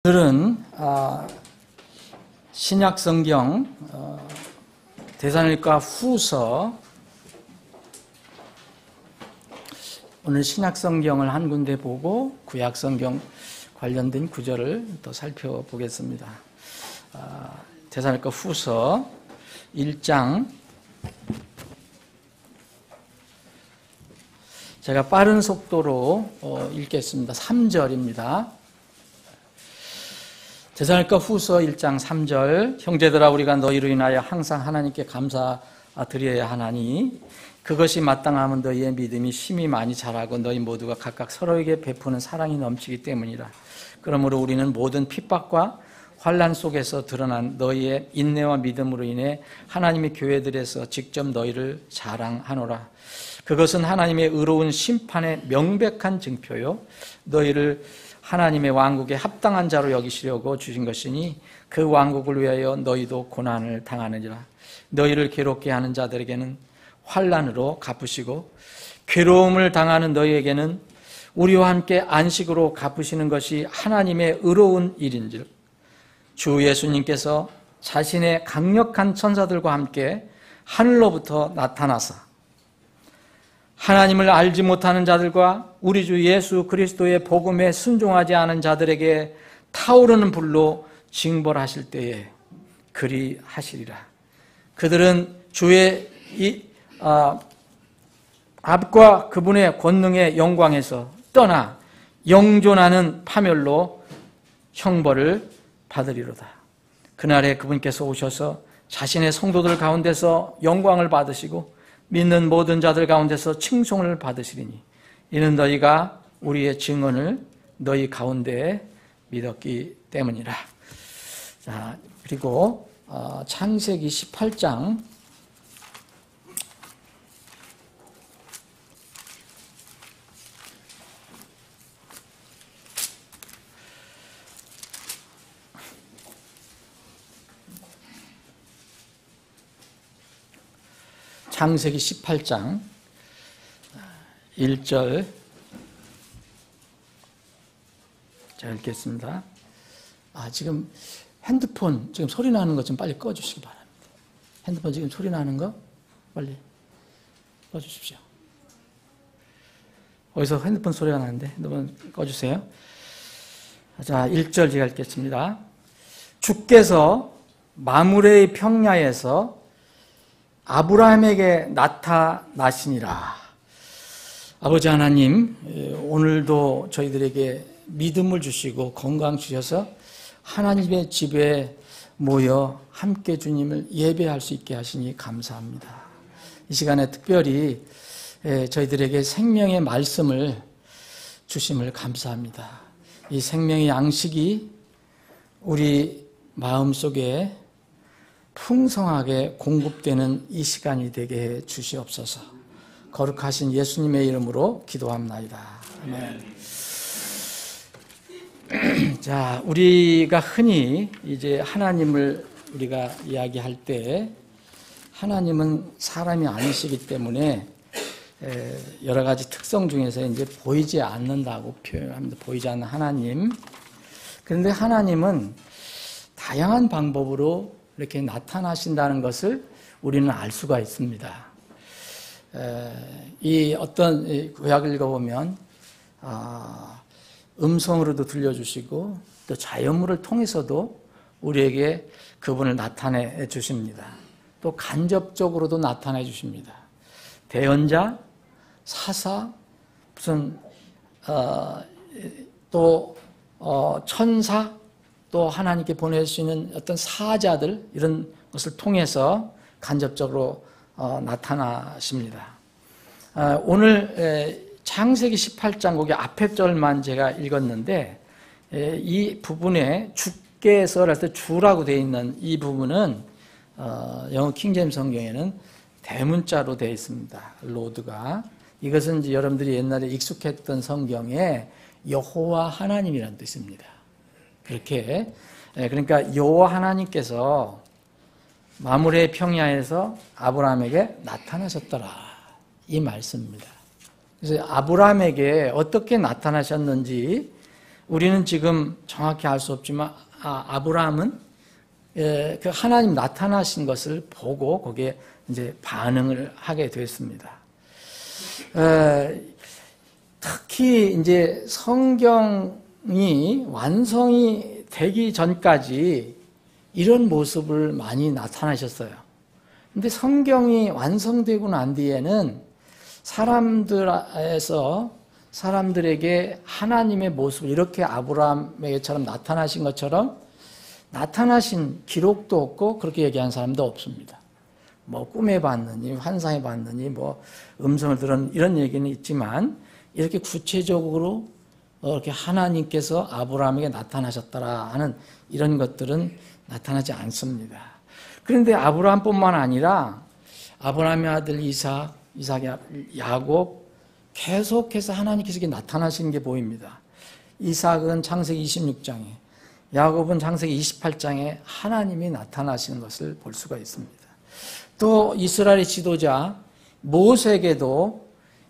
오늘은 신약성경 데살로니가 후서, 오늘 신약성경을 한 군데 보고 구약성경 관련된 구절을 또 살펴보겠습니다. 데살로니가 후서 1장, 제가 빠른 속도로 읽겠습니다. 3절입니다. 데살로니가 후서 1장 3절, 형제들아 우리가 너희로 인하여 항상 하나님께 감사드려야 하나니 그것이 마땅하면 너희의 믿음이 심히 많이 자라고 너희 모두가 각각 서로에게 베푸는 사랑이 넘치기 때문이라. 그러므로 우리는 모든 핍박과 환난 속에서 드러난 너희의 인내와 믿음으로 인해 하나님의 교회들에서 직접 너희를 자랑하노라. 그것은 하나님의 의로운 심판의 명백한 증표요 너희를 하나님의 왕국에 합당한 자로 여기시려고 주신 것이니 그 왕국을 위하여 너희도 고난을 당하느니라. 너희를 괴롭게 하는 자들에게는 환난으로 갚으시고 괴로움을 당하는 너희에게는 우리와 함께 안식으로 갚으시는 것이 하나님의 의로운 일인즉 주 예수님께서 자신의 강력한 천사들과 함께 하늘로부터 나타나사 하나님을 알지 못하는 자들과 우리 주 예수 그리스도의 복음에 순종하지 않은 자들에게 타오르는 불로 징벌하실 때에 그리하시리라. 그들은 주의 앞과 그분의 권능의 영광에서 떠나 영존하는 파멸로 형벌을 받으리로다. 그날에 그분께서 오셔서 자신의 성도들 가운데서 영광을 받으시고 믿는 모든 자들 가운데서 칭송을 받으시리니 이는 너희가 우리의 증언을 너희 가운데에 믿었기 때문이라. 자, 그리고 창세기 18장 창세기 18장 1절 제가 읽겠습니다. 지금 핸드폰 지금 소리 나는 거 좀 빨리 꺼주시기 바랍니다. 핸드폰 지금 소리 나는 거 빨리 꺼주십시오. 어디서 핸드폰 소리가 나는데 핸드폰 꺼주세요. 자, 1절 제가 읽겠습니다. 주께서 마므레의 평야에서 아브라함에게 나타나시니라. 아버지 하나님, 오늘도 저희들에게 믿음을 주시고 건강 주셔서 하나님의 집에 모여 함께 주님을 예배할 수 있게 하시니 감사합니다. 이 시간에 특별히 저희들에게 생명의 말씀을 주심을 감사합니다. 이 생명의 양식이 우리 마음속에 풍성하게 공급되는 이 시간이 되게 해 주시옵소서. 거룩하신 예수님의 이름으로 기도합나이다. 아멘. 자, 우리가 흔히 이제 하나님을 우리가 이야기할 때 하나님은 사람이 아니시기 때문에 여러 가지 특성 중에서 이제 보이지 않는다고 표현합니다. 보이지 않는 하나님. 그런데 하나님은 다양한 방법으로 이렇게 나타나신다는 것을 우리는 알 수가 있습니다. 이 어떤 구약을 읽어보면 음성으로도 들려주시고 또 자연물을 통해서도 우리에게 그분을 나타내 주십니다. 또 간접적으로도 나타내 주십니다. 대언자, 사사, 무슨 또 천사, 또 하나님께 보내시는 어떤 사자들 이런 것을 통해서 간접적으로 나타나십니다. 오늘 창세기 18장 거기 앞에 절만 제가 읽었는데 이 부분에 주께서 그럴 때 주라고 되어 있는 이 부분은 영어 킹제임스 성경에는 대문자로 되어 있습니다. 로드가. 이것은 이제 여러분들이 옛날에 익숙했던 성경에 여호와 하나님이라는 뜻입니다. 그렇게, 그러니까 여호와 하나님께서 마므레의 평야에서 아브라함에게 나타나셨더라 이 말씀입니다. 그래서 아브라함에게 어떻게 나타나셨는지 우리는 지금 정확히 알 수 없지만 아브라함은 그 하나님 나타나신 것을 보고 거기에 이제 반응을 하게 됐습니다. 특히 이제 성경이 완성이 되기 전까지 이런 모습을 많이 나타나셨어요. 근데 성경이 완성되고 난 뒤에는 사람들에게 하나님의 모습을 이렇게 아브라함에게처럼 나타나신 것처럼 나타나신 기록도 없고 그렇게 얘기한 사람도 없습니다. 뭐 꿈에 봤느니 환상에 봤느니 뭐 음성을 들은 이런 얘기는 있지만 이렇게 구체적으로 이렇게 하나님께서 아브라함에게 나타나셨더라 하는 이런 것들은 나타나지 않습니다. 그런데 아브라함뿐만 아니라 아브라함의 아들 이삭의 야곱 계속해서 하나님께서 나타나시는 게 보입니다. 이삭은 창세기 26장에, 야곱은 창세기 28장에 하나님이 나타나시는 것을 볼 수가 있습니다. 또 이스라엘의 지도자 모세에게도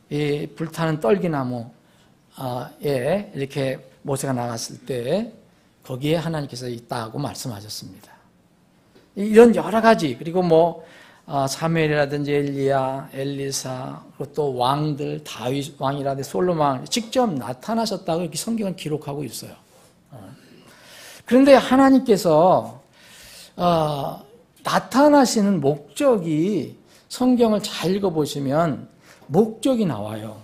이 불타는 떨기나무에 이렇게 모세가 나갔을 때 거기에 하나님께서 있다고 말씀하셨습니다. 이런 여러 가지, 그리고 뭐 사무엘이라든지 엘리야, 엘리사, 그리고 또 왕들, 다윗 왕이라든지 솔로몬 왕 직접 나타나셨다고 이렇게 성경은 기록하고 있어요. 그런데 하나님께서 나타나시는 목적이 성경을 잘 읽어보시면 목적이 나와요.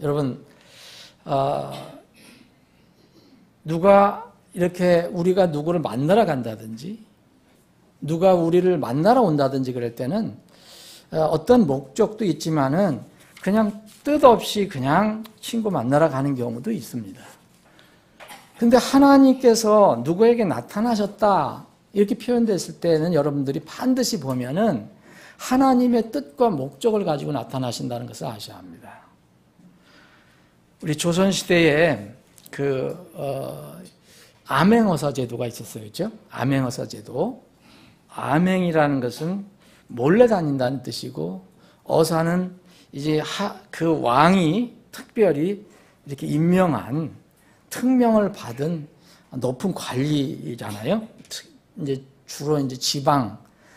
여러분, 누가 이렇게 우리가 누구를 만나러 간다든지 누가 우리를 만나러 온다든지 그럴 때는 어떤 목적도 있지만은 그냥 뜻없이 그냥 친구 만나러 가는 경우도 있습니다. 근데 하나님께서 누구에게 나타나셨다 이렇게 표현됐을 때는 여러분들이 반드시 보면은 하나님의 뜻과 목적을 가지고 나타나신다는 것을 아셔야 합니다. 우리 조선시대에 암행어사 제도가 있었어요. 그렇죠? 암행어사 제도. 암행이라는 것은 몰래 다닌다는 뜻이고, 어사는 이제 그 왕이 특별히 이렇게 임명한 특명을 받은 높은 관리잖아요. 이제 주로 이제 지방에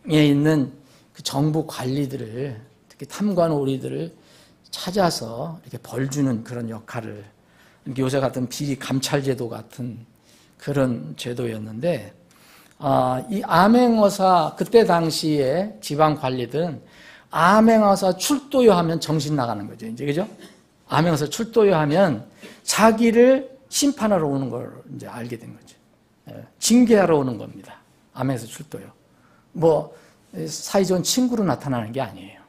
있는 그 정부 관리들을, 특히 탐관오리들을 찾아서 이렇게 벌 주는 그런 역할을, 요새 같은 비리 감찰제도 같은 그런 제도였는데, 이 암행어사, 그때 당시에 지방 관리들은 암행어사 출도요 하면 정신 나가는 거죠. 이제, 그죠? 암행어사 출도요 하면 자기를 심판하러 오는 걸 이제 알게 된 거죠. 징계하러 오는 겁니다. 암행어사 출도요. 뭐, 사이좋은 친구로 나타나는 게 아니에요.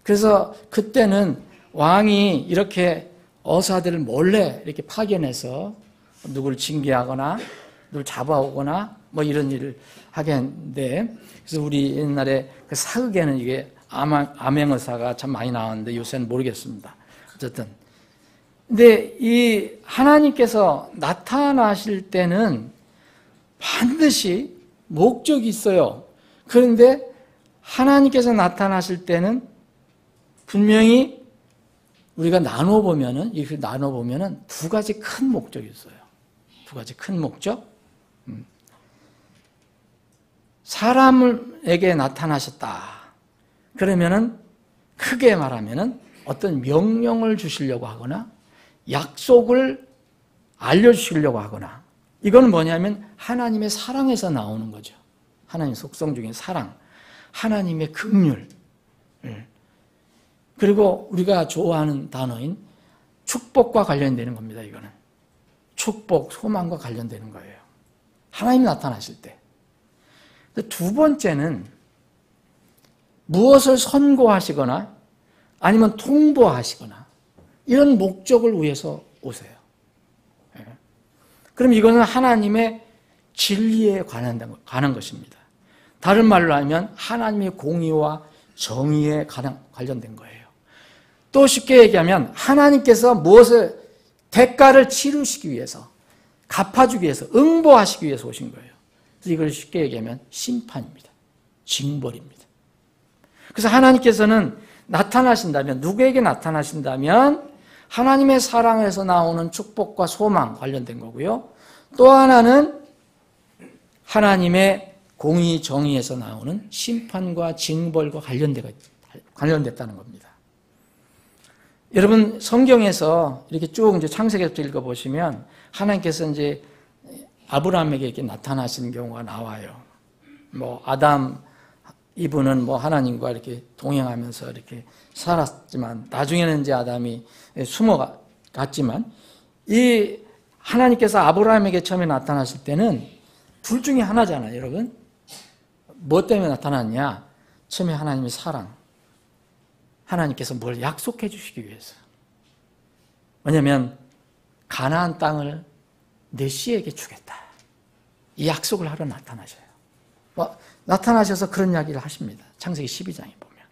그래서 그때는 왕이 이렇게 어사들을 몰래 이렇게 파견해서 누구를 징계하거나 누굴 잡아오거나 뭐 이런 일을 하게 했는데, 그래서 우리 옛날에 그 사극에는 이게 암행어사가 참 많이 나왔는데 요새는 모르겠습니다. 어쨌든. 근데 이 하나님께서 나타나실 때는 반드시 목적이 있어요. 그런데 하나님께서 나타나실 때는 분명히 우리가 나눠보면은 두 가지 큰 목적이 있어요. 두 가지 큰 목적. 사람에게 나타나셨다. 그러면은 크게 말하면은 어떤 명령을 주시려고 하거나 약속을 알려주시려고 하거나, 이건 뭐냐면 하나님의 사랑에서 나오는 거죠. 하나님 속성 중에 사랑, 하나님의 긍휼, 그리고 우리가 좋아하는 단어인 축복과 관련되는 겁니다. 이거는 축복, 소망과 관련되는 거예요. 하나님이 나타나실 때. 두 번째는 무엇을 선고하시거나 아니면 통보하시거나 이런 목적을 위해서 오세요. 그럼 이거는 하나님의 진리에 관한 것입니다. 다른 말로 하면 하나님의 공의와 정의에 관련된 거예요. 또 쉽게 얘기하면 하나님께서 무엇을 대가를 치르시기 위해서, 갚아주기 위해서, 응보하시기 위해서 오신 거예요. 그래서 이걸 쉽게 얘기하면 심판입니다. 징벌입니다. 그래서 하나님께서는 나타나신다면, 누구에게 나타나신다면 하나님의 사랑에서 나오는 축복과 소망 관련된 거고요. 또 하나는 하나님의 공의 정의에서 나오는 심판과 징벌과 관련됐다는 겁니다. 여러분 성경에서 이렇게 쭉 이제 창세기부터 읽어보시면 하나님께서 이제 아브라함에게 이렇게 나타나시는 경우가 나와요. 뭐 아담 이분은 뭐 하나님과 이렇게 동행하면서 이렇게 살았지만 나중에는 이제 아담이 숨어갔지만 이 하나님께서 아브라함에게 처음에 나타나실 때는 둘 중에 하나잖아요, 여러분. 뭐 때문에 나타났냐? 처음에 하나님의 사랑. 하나님께서 뭘 약속해 주시기 위해서. 왜냐하면 가나안 땅을 내 씨에게 주겠다. 이 약속을 하러 나타나셔요. 나타나셔서 그런 이야기를 하십니다. 창세기 12장에 보면.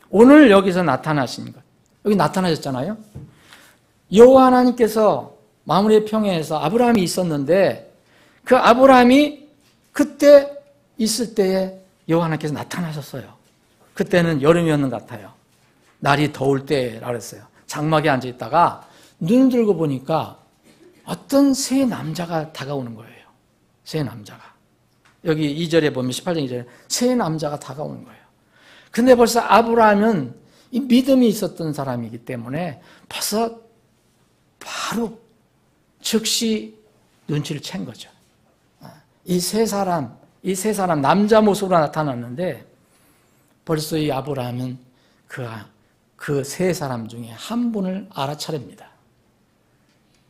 오늘 여기서 나타나신 것. 여기 나타나셨잖아요. 여호와 하나님께서 마므리의 평야에서 아브라함이 있었는데 그 아브라함이 그때 있을 때에 여호와 하나님께서 나타나셨어요. 그때는 여름이었는 것 같아요. 날이 더울 때라고 그랬어요. 장막에 앉아 있다가 눈 들고 보니까 어떤 세 남자가 다가오는 거예요. 세 남자가. 여기 2절에 보면 18장 2절에 세 남자가 다가오는 거예요. 근데 벌써 아브라함은 이 믿음이 있었던 사람이기 때문에 벌써 바로 즉시 눈치를 챈 거죠. 이 세 사람 남자 모습으로 나타났는데 벌써 이 아브라함은 그 세 사람 중에 한 분을 알아차립니다.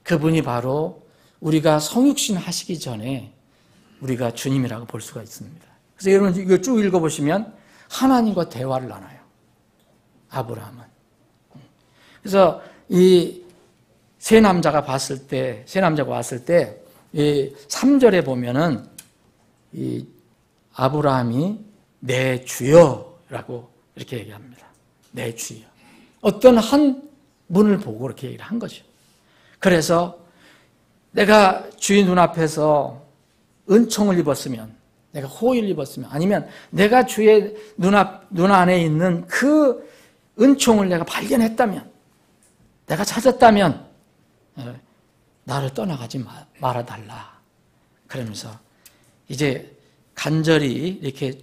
그분이 바로 우리가 성육신 하시기 전에 우리가 주님이라고 볼 수가 있습니다. 그래서 여러분 이거 쭉 읽어보시면 하나님과 대화를 나눠요. 아브라함은. 그래서 이 세 남자가 왔을 때, 이 3절에 보면은 이 아브라함이 내 주여라고 이렇게 얘기합니다. 내 주여. 어떤 한 분을 보고 이렇게 얘기를 한 거죠. 그래서 내가 주의 눈앞에서 은총을 입었으면, 내가 호의를 입었으면, 아니면 내가 주의 눈 안에 있는 그 은총을 내가 발견했다면, 내가 찾았다면 나를 떠나가지 말아달라. 그러면서 이제 간절히 이렇게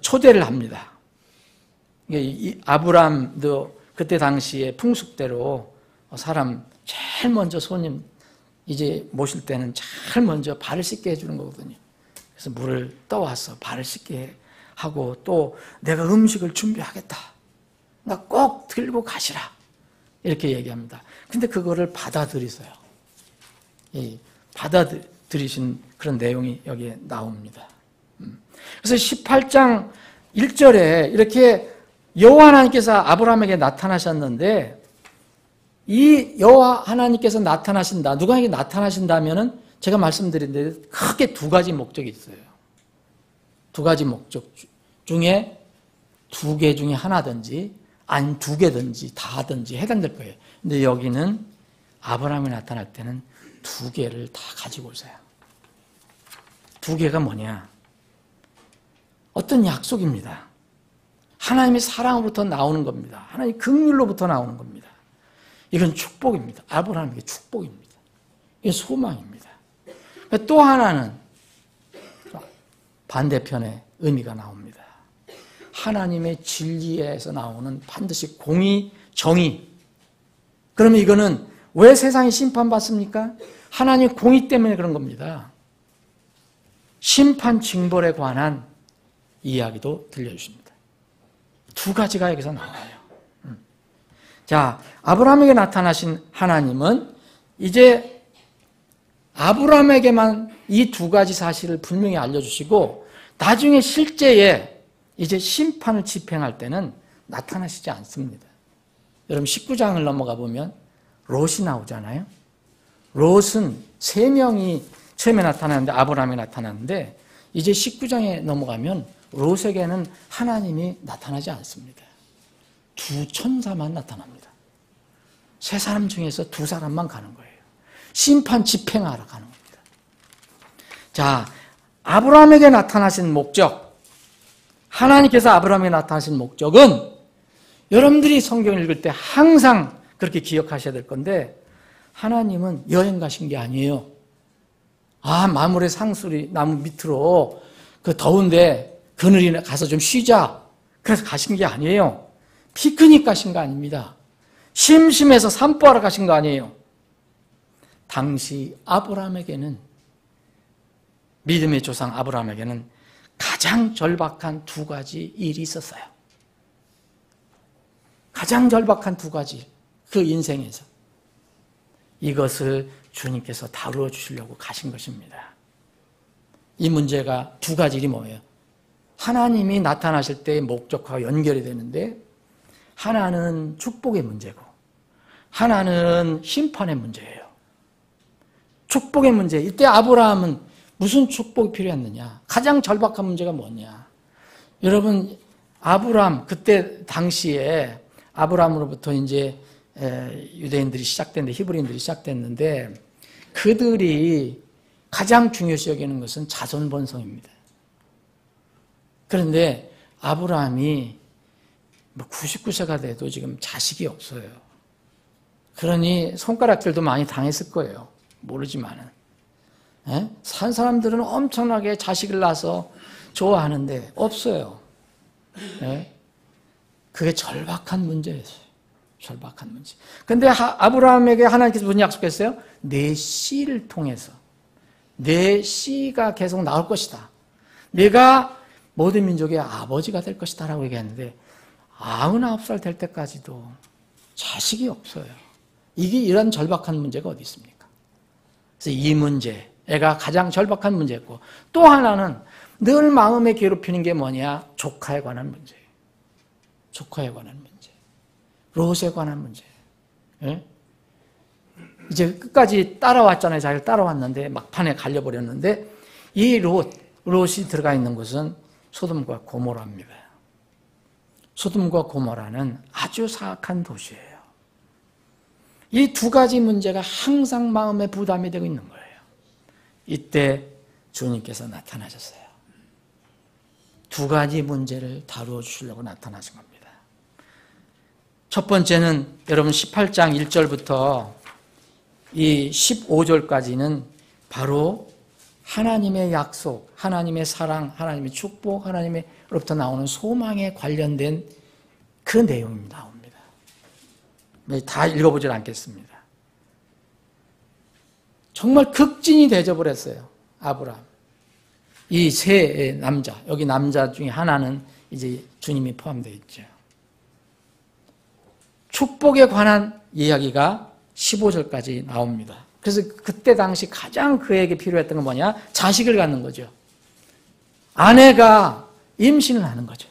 초대를 합니다. 아브람도 그때 당시에 풍습대로 사람 제일 먼저 손님 이제 모실 때는 제일 먼저 발을 씻게 해주는 거거든요. 그래서 물을 떠와서 발을 씻게 하고 또 내가 음식을 준비하겠다. 나 꼭 들고 가시라. 이렇게 얘기합니다. 근데 그거를 받아들이세요. 받아들이신 그런 내용이 여기에 나옵니다. 그래서 18장 1절에 이렇게 여호와 하나님께서 아브라함에게 나타나셨는데 이 여호와 하나님께서 나타나신다. 누구에게 나타나신다면은 제가 말씀드린 대로 크게 두 가지 목적이 있어요. 두 가지 목적 중에 두 개 중에 하나든지 아니면 두 개든지 다든지 해당될 거예요. 근데 여기는 아브라함이 나타날 때는 두 개를 다 가지고 오세요. 두 개가 뭐냐? 어떤 약속입니다. 하나님의 사랑으로부터 나오는 겁니다. 하나님의 긍휼로부터 나오는 겁니다. 이건 축복입니다. 아브라함에게 축복입니다. 이게 소망입니다. 또 하나는 반대편의 의미가 나옵니다. 하나님의 진리에서 나오는 반드시 공의, 정의. 그러면 이거는 왜 세상이 심판받습니까? 하나님의 공의 때문에 그런 겁니다. 심판, 징벌에 관한 이야기도 들려주십니다. 두 가지가 여기서 나와요. 자, 아브라함에게 나타나신 하나님은 이제 아브라함에게만 이 두 가지 사실을 분명히 알려주시고 나중에 실제에 이제 심판을 집행할 때는 나타나시지 않습니다. 여러분 19장을 넘어가 보면 롯이 나오잖아요. 롯은 3명이 처음에 나타나는데 아브라함이 나타나는데 이제 19장에 넘어가면 롯에게는 하나님이 나타나지 않습니다. 두 천사만 나타납니다. 세 사람 중에서 두 사람만 가는 거예요. 심판 집행하러 가는 겁니다. 자, 아브라함에게 나타나신 목적, 하나님께서 아브라함에게 나타나신 목적은 여러분들이 성경을 읽을 때 항상 그렇게 기억하셔야 될 건데, 하나님은 여행 가신 게 아니에요. 마물의 상수리 나무 밑으로 그 더운데 그늘이나 가서 좀 쉬자. 그래서 가신 게 아니에요. 피크닉 가신 거 아닙니다. 심심해서 산보하러 가신 거 아니에요. 당시 아브라함에게는, 믿음의 조상 아브라함에게는 가장 절박한 두 가지 일이 있었어요. 가장 절박한 두 가지, 그 인생에서. 이것을 주님께서 다루어 주시려고 가신 것입니다. 이 문제가 두 가지 일이 뭐예요? 하나님이 나타나실 때의 목적과 연결이 되는데, 하나는 축복의 문제고 하나는 심판의 문제예요. 축복의 문제. 이때 아브라함은 무슨 축복이 필요했느냐? 가장 절박한 문제가 뭐냐? 여러분, 아브라함, 그때 당시에 아브라함으로부터 이제 유대인들이 시작됐는데, 히브리인들이 시작됐는데, 그들이 가장 중요시 여기는 것은 자손 번성입니다. 그런데 아브라함이 99세가 돼도 지금 자식이 없어요. 그러니 손가락질도 많이 당했을 거예요. 모르지만은. 산 사람들은 엄청나게 자식을 낳아서 좋아하는데 없어요. 그게 절박한 문제였어요. 절박한 문제. 그런데 아브라함에게 하나님께서 무슨 약속했어요? 내 씨를 통해서, 내 씨가 계속 나올 것이다. 내가 모든 민족의 아버지가 될 것이다 라고 얘기했는데, 99살 될 때까지도 자식이 없어요. 이게 이런 절박한 문제가 어디 있습니까? 그래서 이 문제가 가장 절박한 문제였고, 또 하나는 늘 마음에 괴롭히는 게 뭐냐? 조카에 관한 문제예요. 조카에 관한 문제. 롯에 관한 문제. 예? 이제 끝까지 따라왔잖아요. 자기를 따라왔는데 막판에 갈려버렸는데, 이 롯이 들어가 있는 곳은 소돔과 고모라입니다. 소돔과 고모라는 아주 사악한 도시예요. 이 두 가지 문제가 항상 마음에 부담이 되고 있는 거예요. 이때 주님께서 나타나셨어요. 두 가지 문제를 다루어 주시려고 나타나신 겁니다. 첫 번째는 여러분 18장 1절부터 이 15절까지는 바로 하나님의 약속, 하나님의 사랑, 하나님의 축복, 하나님으로부터 나오는 소망에 관련된 그 내용이 나옵니다. 다 읽어보질 않겠습니다. 정말 극진이 되어버렸어요. 아브라함. 이 세 남자, 여기 남자 중에 하나는 이제 주님이 포함되어 있죠. 축복에 관한 이야기가 15절까지 나옵니다. 그래서 그때 당시 가장 그에게 필요했던 건 뭐냐? 자식을 갖는 거죠. 아내가 임신을 하는 거죠.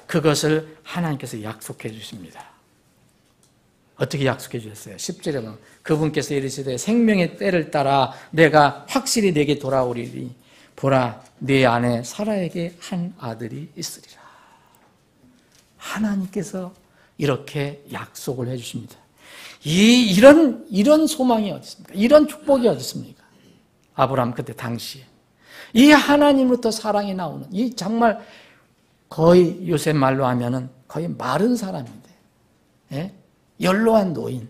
그것을 하나님께서 약속해 주십니다. 어떻게 약속해 주셨어요? 10절에 보면 그분께서 이르시되 생명의 때를 따라 내가 확실히 내게 돌아오리니 보라 네 안에 사라에게 한 아들이 있으리라. 하나님께서 이렇게 약속을 해 주십니다. 이런 소망이 어디 있습니까? 이런 축복이 어디 있습니까? 아브라함 그때 당시에 이 하나님으로부터 사랑이 나오는 이 정말 거의 요새 말로 하면은 거의 마른 사람인데, 예? 연로한 노인,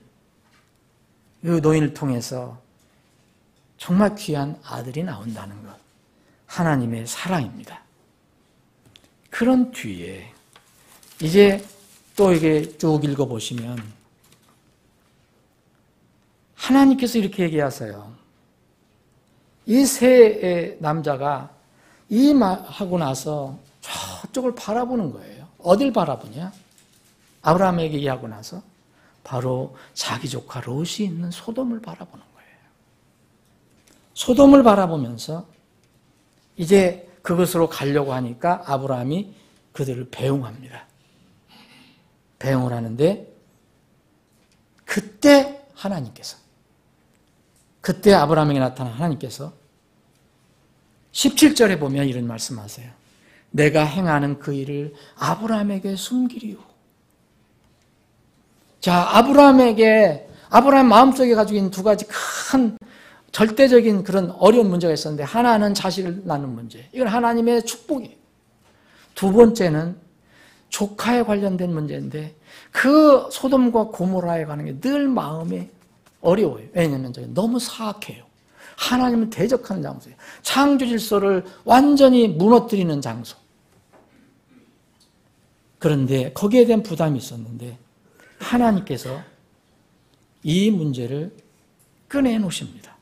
이 노인을 통해서 정말 귀한 아들이 나온다는 것, 하나님의 사랑입니다. 그런 뒤에 이제 또 이게 쭉 읽어보시면 하나님께서 이렇게 얘기하세요. 이 세 남자가 이 말하고 나서 저쪽을 바라보는 거예요. 어딜 바라보냐? 아브라함에게 얘기하고 나서 바로 자기 조카 롯이 있는 소돔을 바라보는 거예요. 소돔을 바라보면서 이제 그것으로 가려고 하니까 아브라함이 그들을 배웅합니다. 배웅을 하는데 그때 아브라함에게 나타난 하나님께서 17절에 보면 이런 말씀하세요. 내가 행하는 그 일을 아브라함에게 숨기리요. 자, 아브라함 마음속에 가지고 있는 두 가지 큰 절대적인 그런 어려운 문제가 있었는데, 하나는 자식을 낳는 문제. 이건 하나님의 축복이에요. 두 번째는 조카에 관련된 문제인데 그 소돔과 고모라에 관한 게 늘 마음이 어려워요. 왜냐하면 너무 사악해요. 하나님은 대적하는 장소예요. 창조 질서를 완전히 무너뜨리는 장소. 그런데 거기에 대한 부담이 있었는데 하나님께서 이 문제를 꺼내놓으십니다.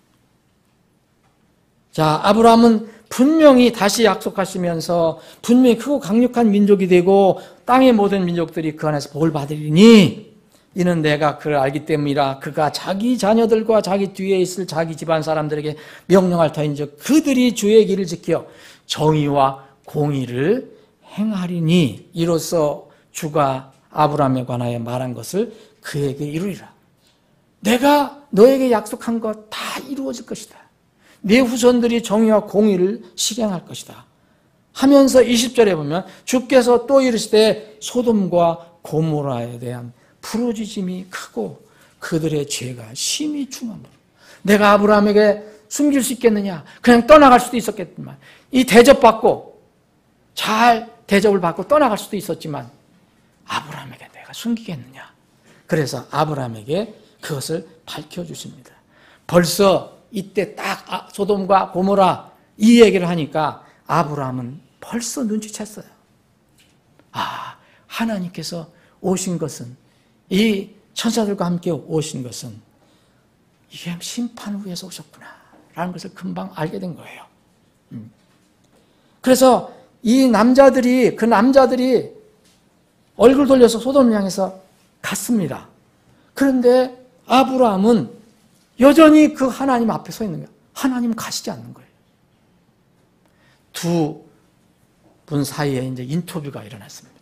자, 아브라함은 분명히 다시 약속하시면서 분명히 크고 강력한 민족이 되고 땅의 모든 민족들이 그 안에서 복을 받으리니 이는 내가 그를 알기 때문이라. 그가 자기 자녀들과 자기 뒤에 있을 자기 집안 사람들에게 명령할 터인즉 그들이 주의 길을 지켜 정의와 공의를 행하리니 이로써 주가 아브라함에 관하여 말한 것을 그에게 이루리라. 내가 너에게 약속한 것 다 이루어질 것이다. 네 후손들이 정의와 공의를 실행할 것이다 하면서 20절에 보면 주께서 또 이르시되 소돔과 고모라에 대한 부르짖음이 크고 그들의 죄가 심히 중함으로. 내가 아브라함에게 숨길 수 있겠느냐? 그냥 떠나갈 수도 있었겠지만 이 대접받고 잘 대접을 받고 떠나갈 수도 있었지만 아브라함에게 내가 숨기겠느냐? 그래서 아브라함에게 그것을 밝혀주십니다. 벌써 이때 딱 소돔과 고모라 이 얘기를 하니까 아브라함은 벌써 눈치챘어요. 아, 하나님께서 오신 것은, 이 천사들과 함께 오신 것은 이게 심판을 위해서 오셨구나 라는 것을 금방 알게 된 거예요. 그래서 이 남자들이, 그 남자들이 얼굴 돌려서 소돔을 향해서 갔습니다. 그런데 아브라함은 여전히 그 하나님 앞에 서 있는 거예요. 하나님 가시지 않는 거예요. 두 분 사이에 이제 인터뷰가 일어났습니다.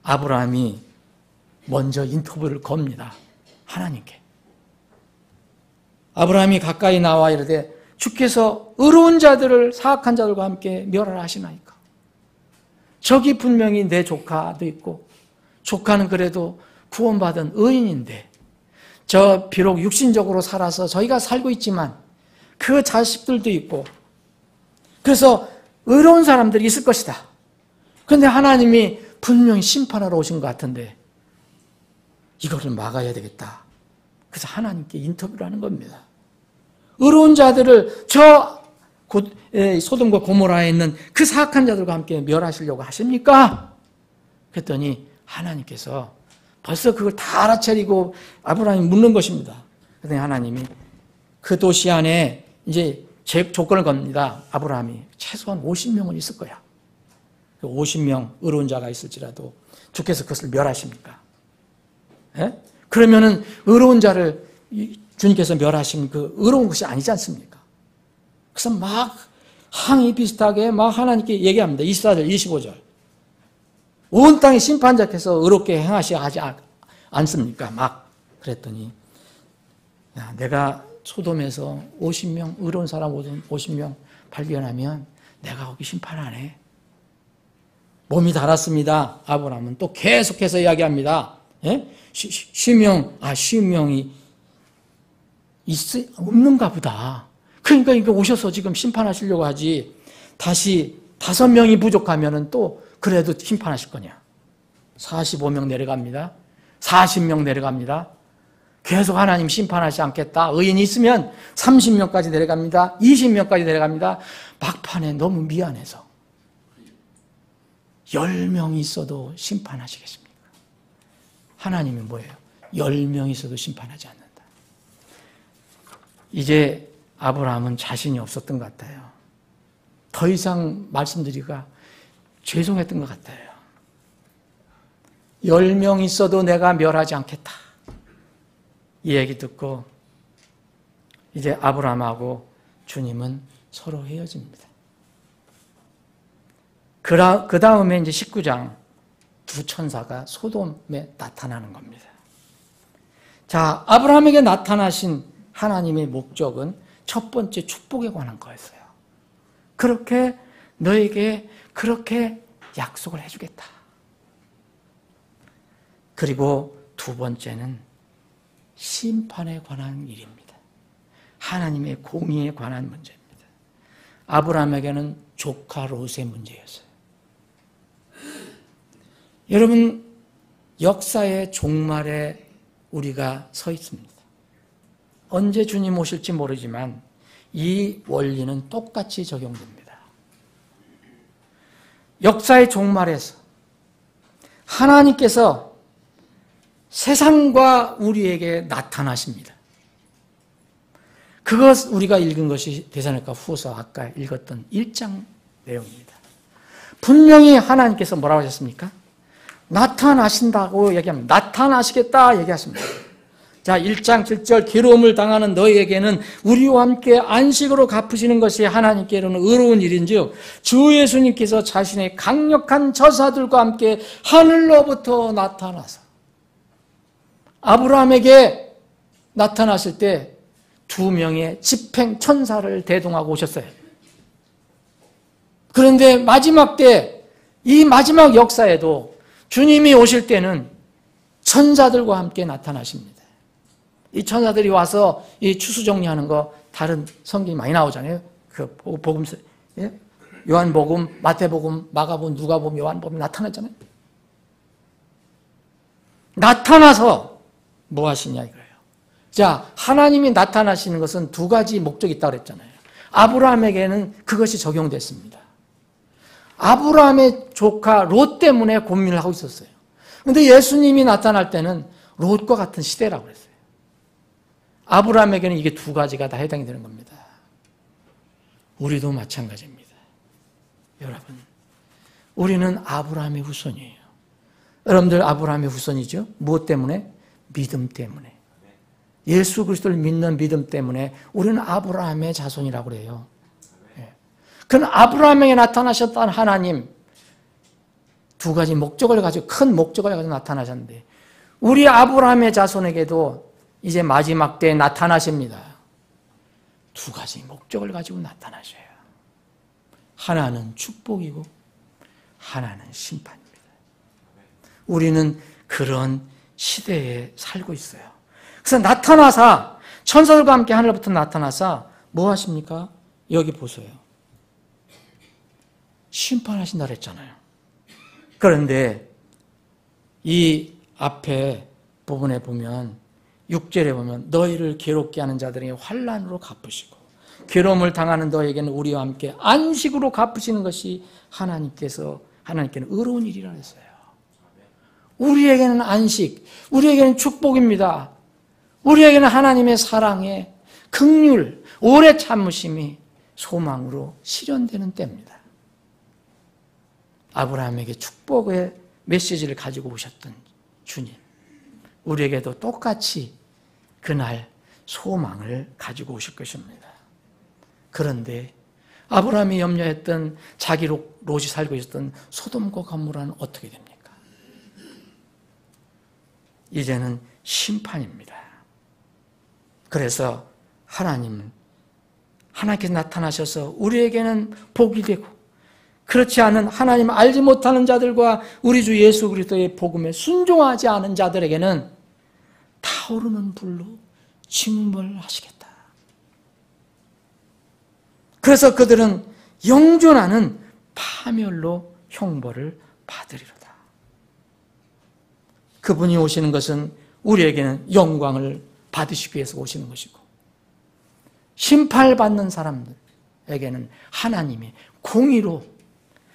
아브라함이 먼저 인터뷰를 겁니다. 하나님께. 아브라함이 가까이 나와 이르되 주께서 의로운 자들을 사악한 자들과 함께 멸하라 하시나이까. 저기 분명히 내 조카도 있고 조카는 그래도 구원받은 의인인데 저 비록 육신적으로 살아서 저희가 살고 있지만 그 자식들도 있고 그래서 의로운 사람들이 있을 것이다. 그런데 하나님이 분명히 심판하러 오신 것 같은데 이거를 막아야 되겠다. 그래서 하나님께 인터뷰를 하는 겁니다. 의로운 자들을 소돔과 고모라에 있는 그 사악한 자들과 함께 멸하시려고 하십니까? 그랬더니 하나님께서 벌써 그걸 다 알아차리고 아브라함이 묻는 것입니다. 그랬더니 하나님이 그 도시 안에 이제 조건을 겁니다. 아브라함이 최소한 50명은 있을 거야. 50명 의로운 자가 있을지라도 주께서 그것을 멸하십니까? 예? 그러면은 의로운 자를 주님께서 멸하신 그 의로운 것이 아니지 않습니까? 그래서 막 항의 비슷하게 막 하나님께 얘기합니다. 24절, 25절. 온 땅의 심판자께서 의롭게 행하시 하지 않습니까? 막 그랬더니 야, 내가 소돔에서 50명 의로운 사람 50명 발견하면 내가 거기 심판 안 해. 몸이 달았습니다. 아브라함은 또 계속해서 이야기합니다. 예? 10명이 없는가 보다. 그러니까 이거 오셔서 지금 심판하시려고 하지. 다시 5명이 부족하면은 또 그래도 심판하실 거냐. 45명 내려갑니다. 40명 내려갑니다. 계속 하나님 심판하지 않겠다. 의인이 있으면 30명까지 내려갑니다. 20명까지 내려갑니다. 막판에 너무 미안해서 10명이 있어도 심판하시겠습니까? 하나님이 뭐예요? 10명이 있어도 심판하지 않는다. 이제 아브라함은 자신이 없었던 것 같아요. 더 이상 말씀드리기가 죄송했던 것 같아요. 10명 있어도 내가 멸하지 않겠다. 이 얘기 듣고 이제 아브라함하고 주님은 서로 헤어집니다. 그 다음에 이제 19장 두 천사가 소돔에 나타나는 겁니다. 자, 아브라함에게 나타나신 하나님의 목적은 첫 번째 축복에 관한 거였어요. 그렇게 너에게 그렇게 약속을 해주겠다. 그리고 두 번째는 심판에 관한 일입니다. 하나님의 공의에 관한 문제입니다. 아브라함에게는 조카 롯의 문제였어요. 여러분, 역사의 종말에 우리가 서 있습니다. 언제 주님 오실지 모르지만 이 원리는 똑같이 적용됩니다. 역사의 종말에서 하나님께서 세상과 우리에게 나타나십니다. 그것 우리가 읽은 것이 데살로니가 후서 아까 읽었던 1장 내용입니다. 분명히 하나님께서 뭐라고 하셨습니까? 나타나신다고 얘기합니다. 나타나시겠다 얘기하십니다. 자, 1장 7절 괴로움을 당하는 너희에게는 우리와 함께 안식으로 갚으시는 것이 하나님께로는 의로운 일인즉 주 예수님께서 자신의 강력한 저사들과 함께 하늘로부터 나타나서 아브라함에게 나타나실 때 2명의 집행 천사를 대동하고 오셨어요. 그런데 마지막 때, 이 마지막 역사에도 주님이 오실 때는 천사들과 함께 나타나십니다. 이 천사들이 와서 이 추수 정리하는 거 다른 성경이 많이 나오잖아요. 그 복음서, 예? 요한복음, 마태복음, 마가복음, 누가복음, 요한복음 나타났잖아요. 나타나서 뭐 하시냐 이거예요. 자, 하나님이 나타나시는 것은 2가지 목적이 있다고 그랬잖아요. 아브라함에게는 그것이 적용됐습니다. 아브라함의 조카 롯 때문에 고민을 하고 있었어요. 그런데 예수님이 나타날 때는 롯과 같은 시대라고 그랬어요. 아브라함에게는 이게 2가지가 다 해당이 되는 겁니다. 우리도 마찬가지입니다. 여러분, 우리는 아브라함의 후손이에요. 여러분들 아브라함의 후손이죠? 무엇 때문에? 믿음 때문에. 예수 그리스도를 믿는 믿음 때문에 우리는 아브라함의 자손이라고 그래요. 그건 아브라함에게 나타나셨던 하나님 2가지 목적을 가지고 큰 목적을 가지고 나타나셨는데 우리 아브라함의 자손에게도 이제 마지막 때에 나타나십니다. 2가지 목적을 가지고 나타나셔요. 하나는 축복이고 하나는 심판입니다. 우리는 그런 시대에 살고 있어요. 그래서 나타나사 천사들과 함께 하늘부터 나타나사 뭐 하십니까? 여기 보세요. 심판하신다 그랬잖아요. 그런데 이 앞에 부분에 보면 6절에 보면 너희를 괴롭게 하는 자들에게 환난으로 갚으시고 괴로움을 당하는 너에게는 우리와 함께 안식으로 갚으시는 것이 하나님께는 의로운 일이라 했어요. 우리에게는 안식, 우리에게는 축복입니다. 우리에게는 하나님의 사랑의 긍휼, 오래 참으심이 소망으로 실현되는 때입니다. 아브라함에게 축복의 메시지를 가지고 오셨던 주님, 우리에게도 똑같이 그날 소망을 가지고 오실 것입니다. 그런데 아브라함이 염려했던 자기 롯이 살고 있었던 소돔과 고모라는 어떻게 됩니까? 이제는 심판입니다. 그래서 하나님께서 나타나셔서 우리에게는 복이 되고 그렇지 않은 하나님 알지 못하는 자들과 우리 주 예수 그리스도의 복음에 순종하지 않은 자들에게는 타오르는 불로 징벌하시겠다. 그래서 그들은 영존하는 파멸로 형벌을 받으리로다. 그분이 오시는 것은 우리에게는 영광을 받으시기 위해서 오시는 것이고 심판을 받는 사람들에게는 하나님의 공의로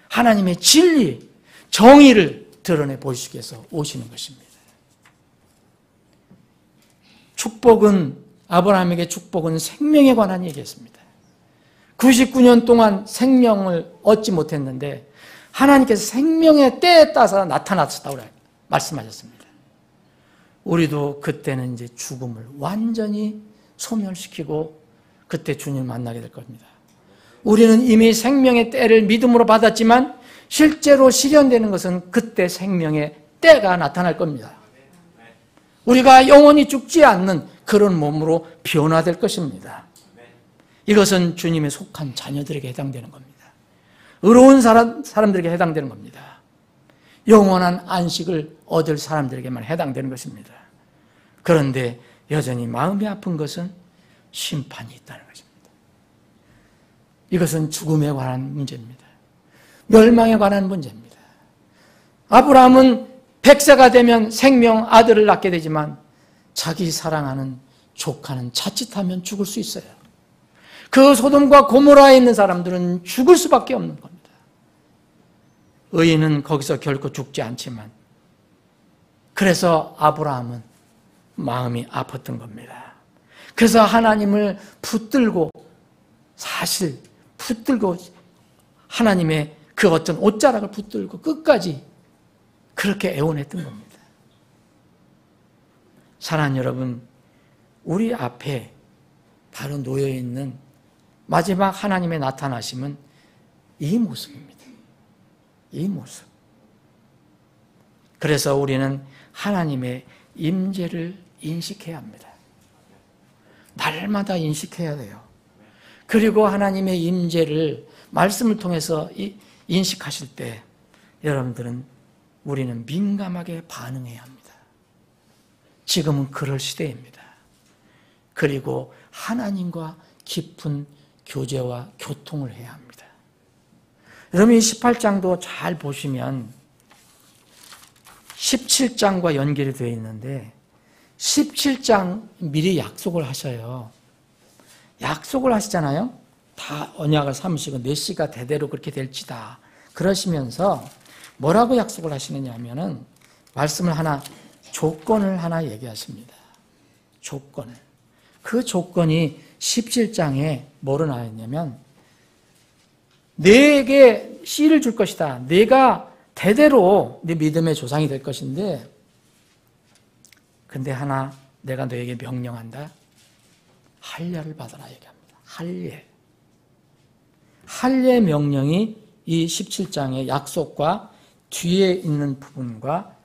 하나님의 진리, 정의를 드러내 보이시기 위해서 오시는 것입니다. 축복은 아브라함에게 축복은 생명에 관한 얘기였습니다. 99년 동안 생명을 얻지 못했는데 하나님께서 생명의 때에 따라서 나타났다고 말씀하셨습니다. 우리도 그때는 이제 죽음을 완전히 소멸시키고 그때 주님을 만나게 될 겁니다. 우리는 이미 생명의 때를 믿음으로 받았지만 실제로 실현되는 것은 그때 생명의 때가 나타날 겁니다. 우리가 영원히 죽지 않는 그런 몸으로 변화될 것입니다. 이것은 주님의 속한 자녀들에게 해당되는 겁니다. 의로운 사람들에게 해당되는 겁니다. 영원한 안식을 얻을 사람들에게만 해당되는 것입니다. 그런데 여전히 마음이 아픈 것은 심판이 있다는 것입니다. 이것은 죽음에 관한 문제입니다. 멸망에 관한 문제입니다. 아브라함은 100세가 되면 생명 아들을 낳게 되지만 자기 사랑하는 조카는 자칫하면 죽을 수 있어요. 그 소돔과 고모라에 있는 사람들은 죽을 수밖에 없는 겁니다. 의인은 거기서 결코 죽지 않지만, 그래서 아브라함은 마음이 아팠던 겁니다. 그래서 하나님을 붙들고, 사실 붙들고 하나님의 그 어떤 옷자락을 붙들고 끝까지 그렇게 애원했던 겁니다. 사랑하는 여러분, 우리 앞에 바로 놓여있는 마지막 하나님의 나타나심은 이 모습입니다. 이 모습. 그래서 우리는 하나님의 임재를 인식해야 합니다. 날마다 인식해야 돼요. 그리고 하나님의 임재를 말씀을 통해서 인식하실 때 여러분들은, 우리는 민감하게 반응해야 합니다. 지금은 그럴 시대입니다. 그리고 하나님과 깊은 교제와 교통을 해야 합니다. 여러분, 이 18장도 잘 보시면 17장과 연결이 되어 있는데, 17장 미리 약속을 하셔요. 약속을 하시잖아요. 다 언약을 삼으시고 내 씨가 대대로 그렇게 될지다 그러시면서 뭐라고 약속을 하시느냐 하면은, 말씀을 하나, 조건을 하나 얘기하십니다. 조건을. 그 조건이 17장에 뭐로 나와 있냐면, 내게 씨를 줄 것이다. 내가 대대로 네 믿음의 조상이 될 것인데, 근데 하나 내가 너에게 명령한다. 할례를 받아라 얘기합니다. 할례. 할례 명령이 이 17장의 약속과 뒤에 있는 부분과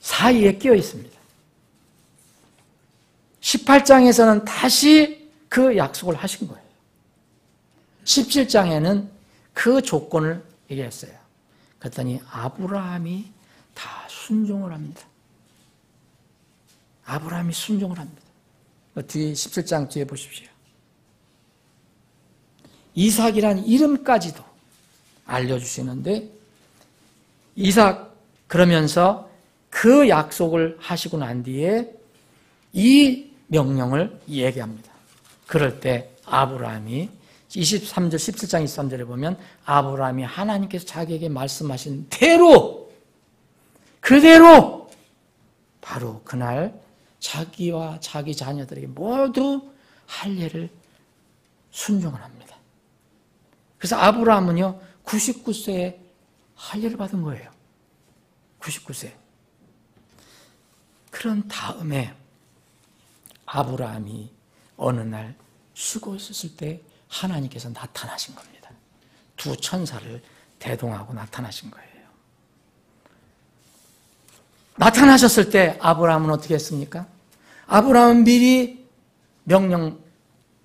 사이에 끼어 있습니다. 18장에서는 다시 그 약속을 하신 거예요. 17장에는 그 조건을 얘기했어요. 그랬더니 아브라함이 다 순종을 합니다. 아브라함이 순종을 합니다. 뒤에 17장 뒤에 보십시오. 이삭이란 이름까지도 알려주시는데, 이삭 그러면서 그 약속을 하시고 난 뒤에 이 명령을 얘기합니다. 그럴 때 아브라함이 23절, 17장 23절에 보면 아브라함이 하나님께서 자기에게 말씀하신 대로, 그대로 바로 그날 자기와 자기 자녀들에게 모두 할례를 순종을 합니다. 그래서 아브라함은요 99세에 할례를 받은 거예요. 99세. 그런 다음에 아브라함이 어느 날 쉬고 있었을 때 하나님께서 나타나신 겁니다. 두 천사를 대동하고 나타나신 거예요. 나타나셨을 때 아브라함은 어떻게 했습니까? 아브라함은 미리 명령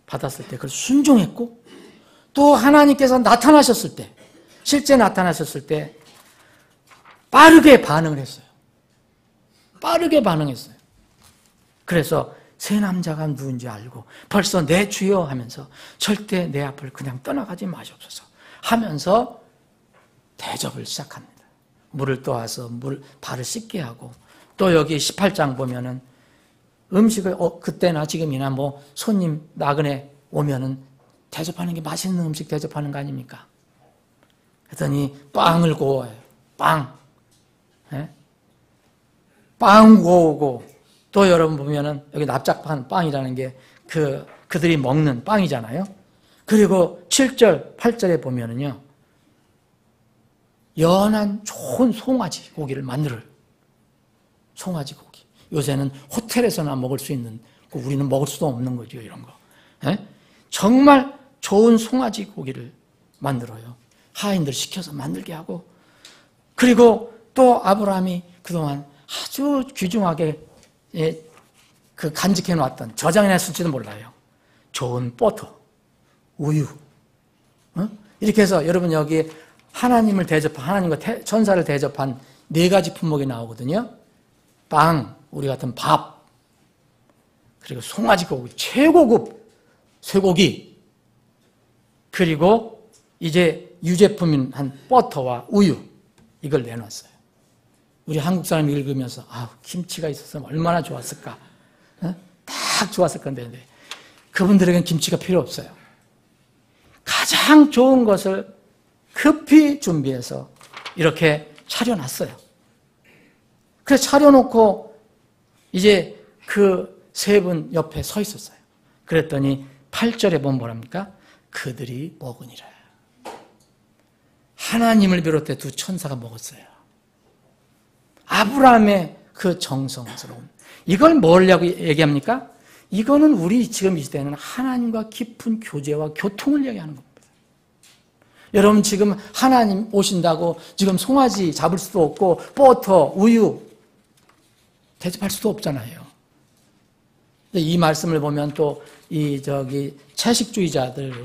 받았을 때 그걸 순종했고, 또 하나님께서 나타나셨을 때, 실제 나타나셨을 때 빠르게 반응을 했어요. 빠르게 반응했어요. 그래서 세 남자가 누군지 알고 벌써 내 주여 하면서 절대 내 앞을 그냥 떠나가지 마시옵소서 하면서 대접을 시작합니다. 물을 떠와서 발을 씻게 하고, 또 여기 18장 보면은 음식을 그때나 지금이나 뭐 손님 나그네 오면은 대접하는 게 맛있는 음식 대접하는 거 아닙니까? 그랬더니 빵을 구워요. 빵. 예? 빵 구워오고, 또 여러분 보면은 여기 납작한 빵이라는 게 그들이 먹는 빵이잖아요. 그리고 7절, 8절에 보면은요, 연한 좋은 송아지 고기를 만들어요. 송아지 고기. 요새는 호텔에서나 먹을 수 있는, 우리는 먹을 수도 없는 거죠, 이런 거. 예? 정말 좋은 송아지 고기를 만들어요. 하인들 시켜서 만들게 하고, 그리고 또 아브라함이 그동안 아주 귀중하게 그 간직해 놓았던, 저장해 놨을지도 몰라요. 좋은 버터, 우유. 이렇게 해서 여러분 여기 하나님을 대접한, 하나님과 천사를 대접한 네 가지 품목이 나오거든요. 빵, 우리 같은 밥, 그리고 송아지 고기, 최고급 쇠고기, 그리고 이제 유제품인 한 버터와 우유, 이걸 내놨어요. 우리 한국 사람이 읽으면서 김치가 있었으면 얼마나 좋았을까. 딱 좋았을 건데 그분들에겐 김치가 필요 없어요. 가장 좋은 것을 급히 준비해서 이렇게 차려놨어요. 그래서 차려놓고 이제 그 세 분 옆에 서 있었어요. 그랬더니 8절에 보면 뭐랍니까? 그들이 먹으니라. 하나님을 비롯해 두 천사가 먹었어요. 아브라함의 그 정성스러움. 이걸 뭐라고 얘기합니까? 이거는 우리 지금 이 시대에는 하나님과 깊은 교제와 교통을 얘기하는 겁니다. 여러분 지금 하나님 오신다고 지금 송아지 잡을 수도 없고 버터, 우유 대접할 수도 없잖아요. 이 말씀을 보면 또 이 채식주의자들도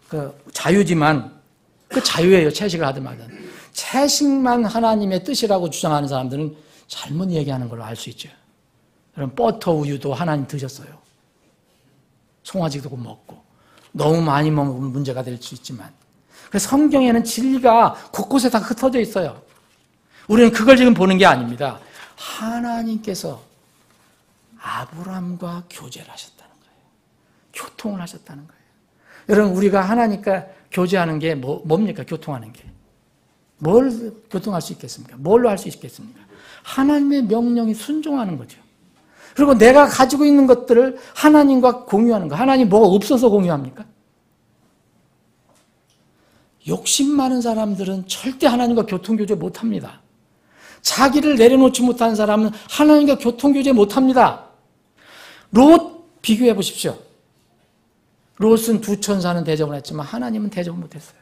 그 자유지만 그 자유예요. 채식을 하든 말든. 채식만 하나님의 뜻이라고 주장하는 사람들은 잘못 얘기하는 걸로 알 수 있죠. 그럼 버터 우유도 하나님 드셨어요. 송아지도 먹고. 너무 많이 먹으면 문제가 될 수 있지만. 그래서 성경에는 진리가 곳곳에 다 흩어져 있어요. 우리는 그걸 지금 보는 게 아닙니다. 하나님께서 아브라함과 교제를 하셨다는 거예요. 교통을 하셨다는 거예요. 여러분 우리가 하나님과 교제하는 게 뭡니까? 교통하는 게. 뭘 교통할 수 있겠습니까? 뭘로 할 수 있겠습니까? 하나님의 명령에 순종하는 거죠. 그리고 내가 가지고 있는 것들을 하나님과 공유하는 거. 하나님 뭐가 없어서 공유합니까? 욕심 많은 사람들은 절대 하나님과 교통교제 못합니다. 자기를 내려놓지 못하는 사람은 하나님과 교통교제 못합니다. 롯 비교해 보십시오. 롯은 두 천사는 대접을 했지만 하나님은 대접을 못했어요.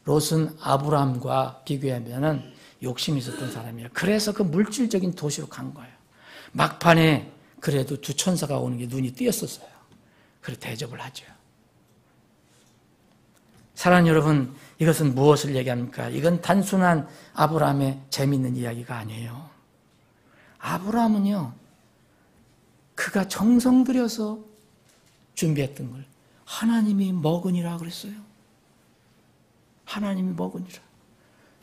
롯은 아브라함과 비교하면 욕심이 있었던 사람이에요. 그래서 그 물질적인 도시로 간 거예요. 막판에 그래도 두 천사가 오는 게 눈이 띄었었어요. 그래서 대접을 하죠. 사랑하는 여러분, 이것은 무엇을 얘기합니까? 이건 단순한 아브라함의 재미있는 이야기가 아니에요. 아브라함은요, 그가 정성 들여서 준비했던 걸 하나님이 먹으니라 그랬어요. 하나님이 먹으니라.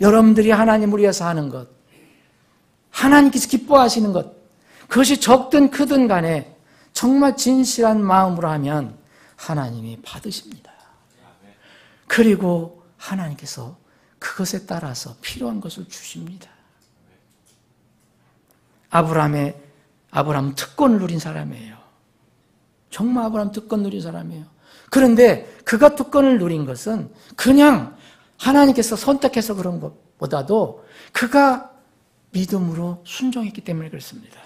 여러분들이 하나님을 위해서 하는 것, 하나님께서 기뻐하시는 것, 그것이 적든 크든 간에 정말 진실한 마음으로 하면 하나님이 받으십니다. 그리고 하나님께서 그것에 따라서 필요한 것을 주십니다. 아브라함은 특권을 누린 사람이에요. 정말 아브라함 특권 누린 사람이에요. 그런데 그가 특권을 누린 것은 그냥 하나님께서 선택해서 그런 것보다도 그가 믿음으로 순종했기 때문에 그렇습니다.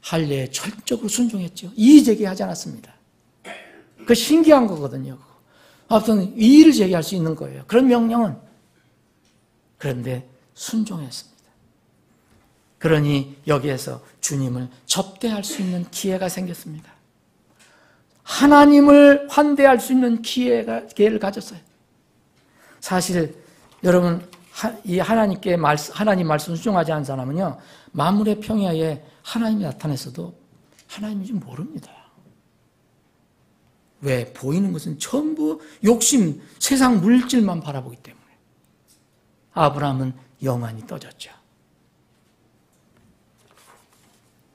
할례에 철저히 순종했죠. 이의제기하지 않았습니다. 그 신기한 거거든요. 아무튼 이의를 제기할 수 있는 거예요. 그런 명령은. 그런데 순종했습니다. 그러니 여기에서 주님을 접대할 수 있는 기회가 생겼습니다. 하나님을 환대할 수 있는 기회를 가졌어요. 사실 여러분 이 하나님 말씀 순종하지 않은 사람은요, 만물의 평야에 하나님이 나타났어도 하나님인지 모릅니다. 왜? 보이는 것은 전부 욕심, 세상 물질만 바라보기 때문에. 아브라함은 영안이 떠졌죠.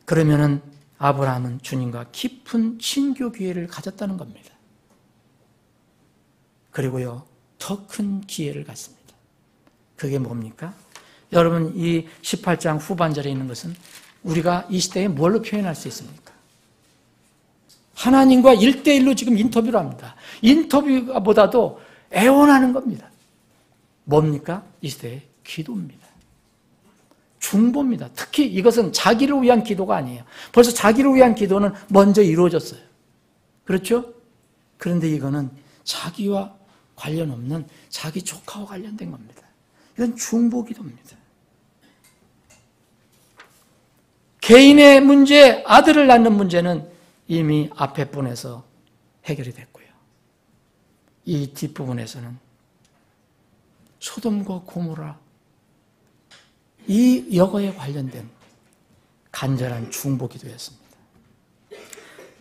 그러면은 아브라함은 주님과 깊은 친교 기회를 가졌다는 겁니다. 그리고요, 더 큰 기회를 갖습니다. 그게 뭡니까? 여러분, 이 18장 후반절에 있는 것은 우리가 이 시대에 뭘로 표현할 수 있습니까? 하나님과 1대1로 지금 인터뷰를 합니다. 인터뷰보다도 애원하는 겁니다. 뭡니까? 이 시대의 기도입니다. 중보입니다. 특히 이것은 자기를 위한 기도가 아니에요. 벌써 자기를 위한 기도는 먼저 이루어졌어요. 그렇죠? 그런데 이거는 자기와 관련 없는 자기 조카와 관련된 겁니다. 이건 중보 기도입니다. 개인의 문제, 아들을 낳는 문제는 이미 앞에 분에서 해결이 됐고요. 이 뒷부분에서는 소돔과 고모라, 이 여거에 관련된 간절한 중보 기도였습니다.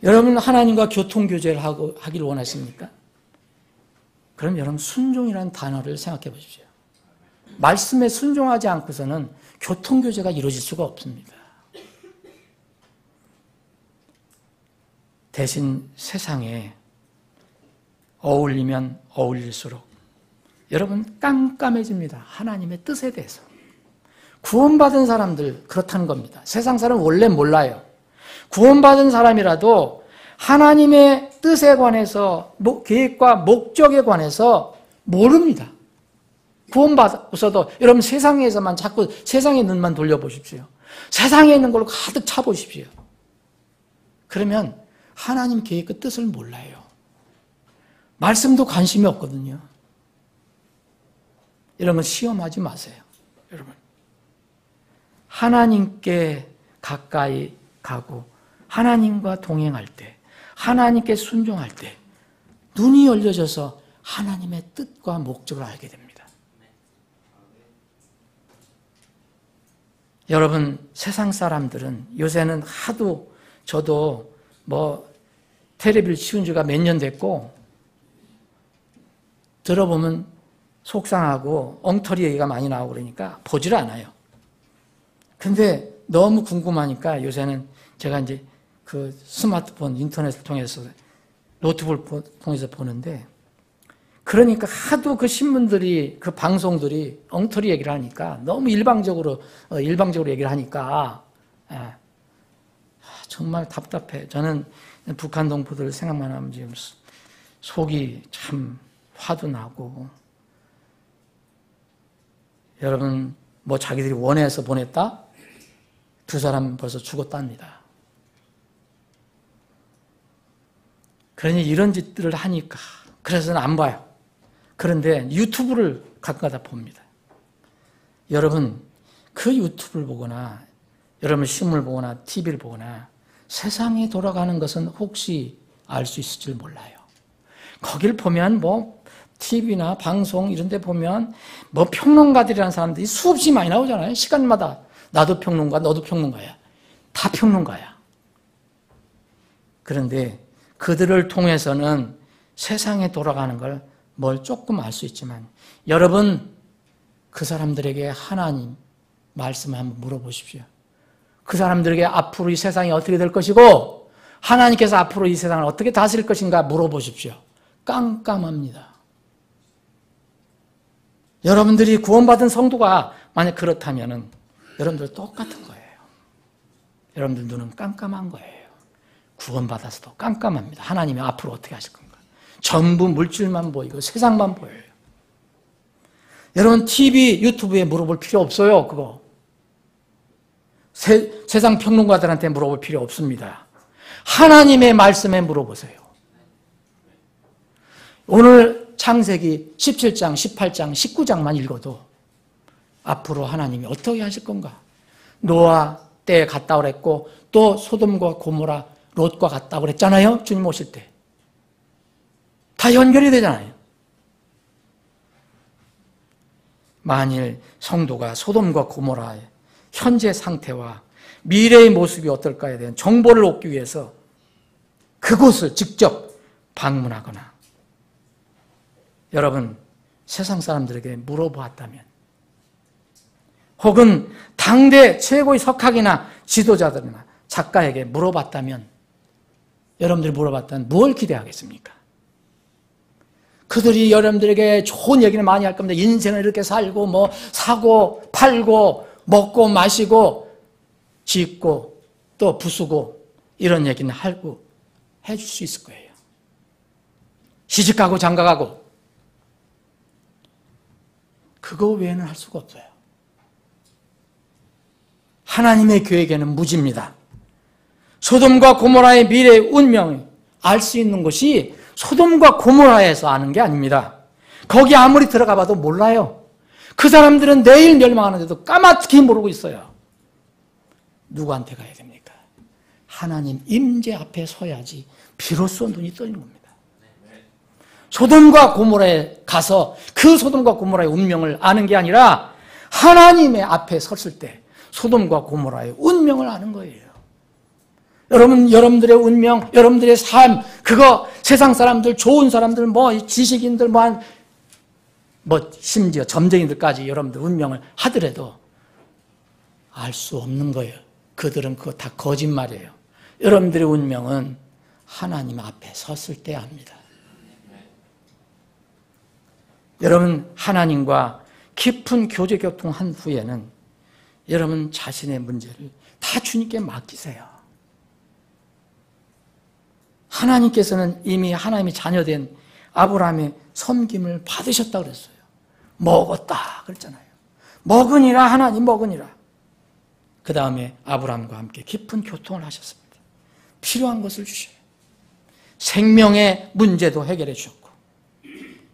여러분 하나님과 교통교제를 하기를 원하십니까? 그럼 여러분 순종이라는 단어를 생각해 보십시오. 말씀에 순종하지 않고서는 교통교제가 이루어질 수가 없습니다. 대신 세상에 어울리면 어울릴수록 여러분 깜깜해집니다. 하나님의 뜻에 대해서. 구원받은 사람들 그렇다는 겁니다. 세상 사람은 원래 몰라요. 구원받은 사람이라도 하나님의 뜻에 관해서 계획과 목적에 관해서 모릅니다. 구원받아서도 여러분 세상에서만 자꾸 세상의 눈만 돌려보십시오. 세상에 있는 걸로 가득 차보십시오. 그러면 하나님 계획과 뜻을 몰라요. 말씀도 관심이 없거든요. 이런 건 시험하지 마세요. 여러분 하나님께 가까이 가고 하나님과 동행할 때 하나님께 순종할 때 눈이 열려져서 하나님의 뜻과 목적을 알게 됩니다. 여러분 세상 사람들은 요새는 하도 저도 텔레비를 치운 지가 몇 년 됐고 들어보면 속상하고 엉터리 얘기가 많이 나오고 그러니까 보질 않아요. 근데 너무 궁금하니까 요새는 제가 이제 그 스마트폰 인터넷을 통해서 노트북을 통해서 보는데 그러니까 하도 그 신문들이 그 방송들이 엉터리 얘기를 하니까 너무 일방적으로 얘기를 하니까 정말 답답해. 저는 북한 동포들 생각만 하면 지금 속이 참 화도 나고 여러분 자기들이 원해서 보냈다? 두 사람 벌써 죽었답니다. 그러니 이런 짓들을 하니까 그래서는 안 봐요. 그런데 유튜브를 가끔가다 봅니다. 여러분 그 유튜브를 보거나 여러분 신문을 보거나 TV를 보거나 세상이 돌아가는 것은 혹시 알 수 있을 줄 몰라요. 거길 보면 TV나 방송 이런 데 보면 평론가들이라는 사람들이 수없이 많이 나오잖아요. 시간마다 나도 평론가, 너도 평론가야. 다 평론가야. 그런데 그들을 통해서는 세상에 돌아가는 걸 조금 알 수 있지만 여러분 그 사람들에게 하나님 말씀을 한번 물어보십시오. 그 사람들에게 앞으로 이 세상이 어떻게 될 것이고 하나님께서 앞으로 이 세상을 어떻게 다스릴 것인가 물어보십시오. 깜깜합니다. 여러분들이 구원받은 성도가 만약 그렇다면 여러분들 똑같은 거예요. 여러분들 눈은 깜깜한 거예요. 구원받아서도 깜깜합니다. 하나님이 앞으로 어떻게 하실 건가. 전부 물질만 보이고 세상만 보여요. 여러분 TV, 유튜브에 물어볼 필요 없어요. 그거. 세상 평론가들한테 물어볼 필요 없습니다. 하나님의 말씀에 물어보세요. 오늘 창세기 17장, 18장, 19장만 읽어도 앞으로 하나님이 어떻게 하실 건가? 노아 때에 갔다 그랬고 또 소돔과 고모라, 롯과 갔다 그랬잖아요. 주님 오실 때. 다 연결이 되잖아요. 만일 성도가 소돔과 고모라의 현재 상태와 미래의 모습이 어떨까에 대한 정보를 얻기 위해서 그곳을 직접 방문하거나 여러분 세상 사람들에게 물어보았다면 혹은 당대 최고의 석학이나 지도자들이나 작가에게 물어봤다면 여러분들이 물어봤다면 뭘 기대하겠습니까? 그들이 여러분들에게 좋은 얘기를 많이 할 겁니다. 인생을 이렇게 살고 사고 팔고 먹고 마시고 짓고 또 부수고 이런 얘기는 하고 해줄 수 있을 거예요. 시집가고 장가가고 그거 외에는 할 수가 없어요. 하나님의 계획에는 무지입니다. 소돔과 고모라의 미래의 운명을 알 수 있는 것이 소돔과 고모라에서 아는 게 아닙니다. 거기 아무리 들어가 봐도 몰라요. 그 사람들은 내일 멸망하는데도 까맣게 모르고 있어요. 누구한테 가야 됩니까? 하나님 임재 앞에 서야지 비로소 눈이 떠지는 겁니다. 소돔과 고모라에 가서 그 소돔과 고모라의 운명을 아는 게 아니라 하나님의 앞에 섰을 때 소돔과 고모라의 운명을 아는 거예요. 여러분들의 운명, 여러분들의 삶, 그거 세상 사람들, 좋은 사람들, 지식인들, 심지어 점쟁이들까지 여러분들 운명을 하더라도 알 수 없는 거예요. 그들은 그거 다 거짓말이에요. 여러분들의 운명은 하나님 앞에 섰을 때 압니다. 여러분 하나님과 깊은 교제 교통한 후에는 여러분 자신의 문제를 다 주님께 맡기세요. 하나님께서는 이미 하나님의 자녀된 아브라함의 섬김을 받으셨다고 그랬어요. 먹었다 그랬잖아요. 먹으니라 하나님 먹으니라. 그 다음에 아브라함과 함께 깊은 교통을 하셨습니다. 필요한 것을 주셔요. 생명의 문제도 해결해 주셨고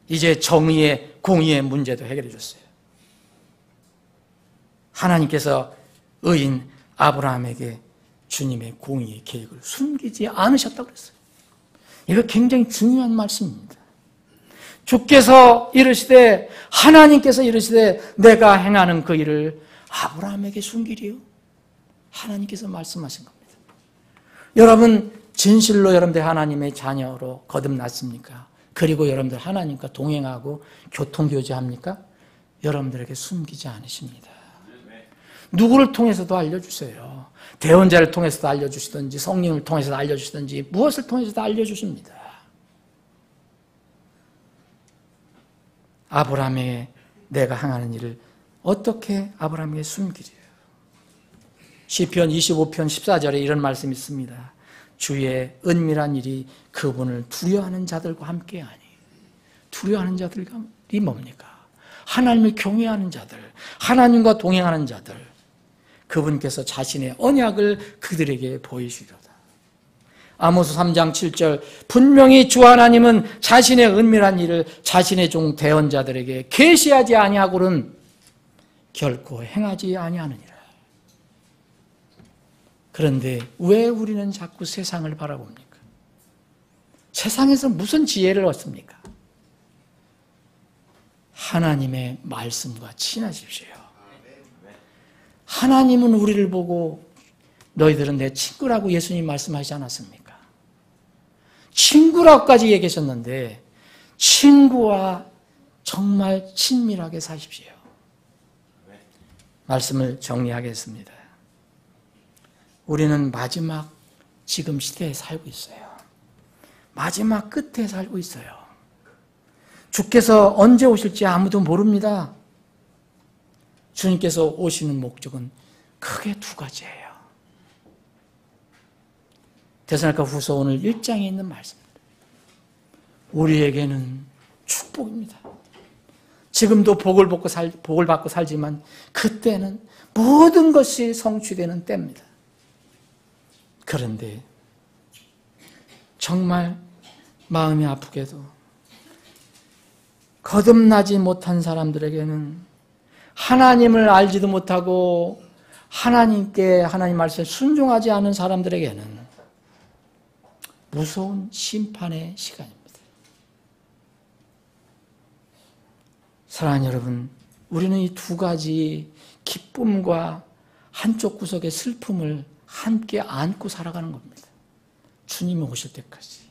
이제 정의의 공의의 문제도 해결해 줬어요. 하나님께서 의인 아브라함에게 주님의 공의의 계획을 숨기지 않으셨다고 그랬어요. 이거 굉장히 중요한 말씀입니다. 주께서 이르시되 하나님께서 이르시되 내가 행하는 그 일을 아브라함에게 숨기리요. 하나님께서 말씀하신 겁니다. 여러분 진실로 여러분들 하나님의 자녀로 거듭났습니까? 그리고 여러분들 하나님과 동행하고 교통교제합니까? 여러분들에게 숨기지 않으십니다. 누구를 통해서도 알려주세요. 대언자를 통해서도 알려주시든지 성령을 통해서도 알려주시든지 무엇을 통해서도 알려주십니다. 아브라함에게 내가 행하는 일을 어떻게 아브라함에게 숨기리요? 시편 25편 14절에 이런 말씀이 있습니다. 주의 은밀한 일이 그분을 두려워하는 자들과 함께하니. 두려워하는 자들이 뭡니까? 하나님을 경외하는 자들, 하나님과 동행하는 자들, 그분께서 자신의 언약을 그들에게 보이시려다. 아모스 3장 7절 분명히 주 하나님은 자신의 은밀한 일을 자신의 종 대언자들에게 계시하지 아니하고는 결코 행하지 아니하느니라. 그런데 왜 우리는 자꾸 세상을 바라봅니까? 세상에서 무슨 지혜를 얻습니까? 하나님의 말씀과 친하십시오. 하나님은 우리를 보고 너희들은 내 친구라고 예수님 말씀하시지 않았습니까? 친구라고까지 얘기하셨는데 친구와 정말 친밀하게 사십시오. 말씀을 정리하겠습니다. 우리는 마지막 지금 시대에 살고 있어요. 마지막 끝에 살고 있어요. 주께서 언제 오실지 아무도 모릅니다. 주님께서 오시는 목적은 크게 두 가지예요. 데살로니가 후서 오늘 1장에 있는 말씀입니다. 우리에게는 축복입니다. 지금도 복을 받고 살지만 그때는 모든 것이 성취되는 때입니다. 그런데 정말 마음이 아프게도 거듭나지 못한 사람들에게는 하나님을 알지도 못하고 하나님께 하나님 말씀에 순종하지 않은 사람들에게는 무서운 심판의 시간입니다. 사랑하는 여러분, 우리는 이 두 가지 기쁨과 한쪽 구석의 슬픔을 함께 안고 살아가는 겁니다. 주님이 오실 때까지.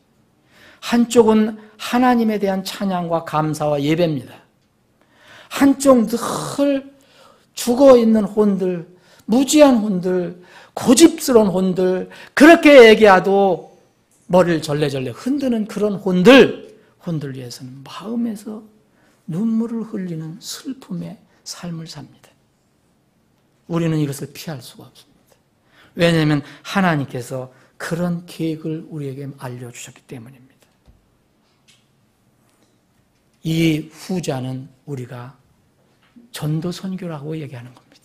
한쪽은 하나님에 대한 찬양과 감사와 예배입니다. 한쪽 늘 죽어있는 혼들, 무지한 혼들, 고집스러운 혼들, 그렇게 얘기해도 머리를 절레절레 흔드는 그런 혼들 위해서는 마음에서 눈물을 흘리는 슬픔의 삶을 삽니다. 우리는 이것을 피할 수가 없습니다. 왜냐하면 하나님께서 그런 계획을 우리에게 알려주셨기 때문입니다. 이 후자는 우리가 전도 선교라고 얘기하는 겁니다.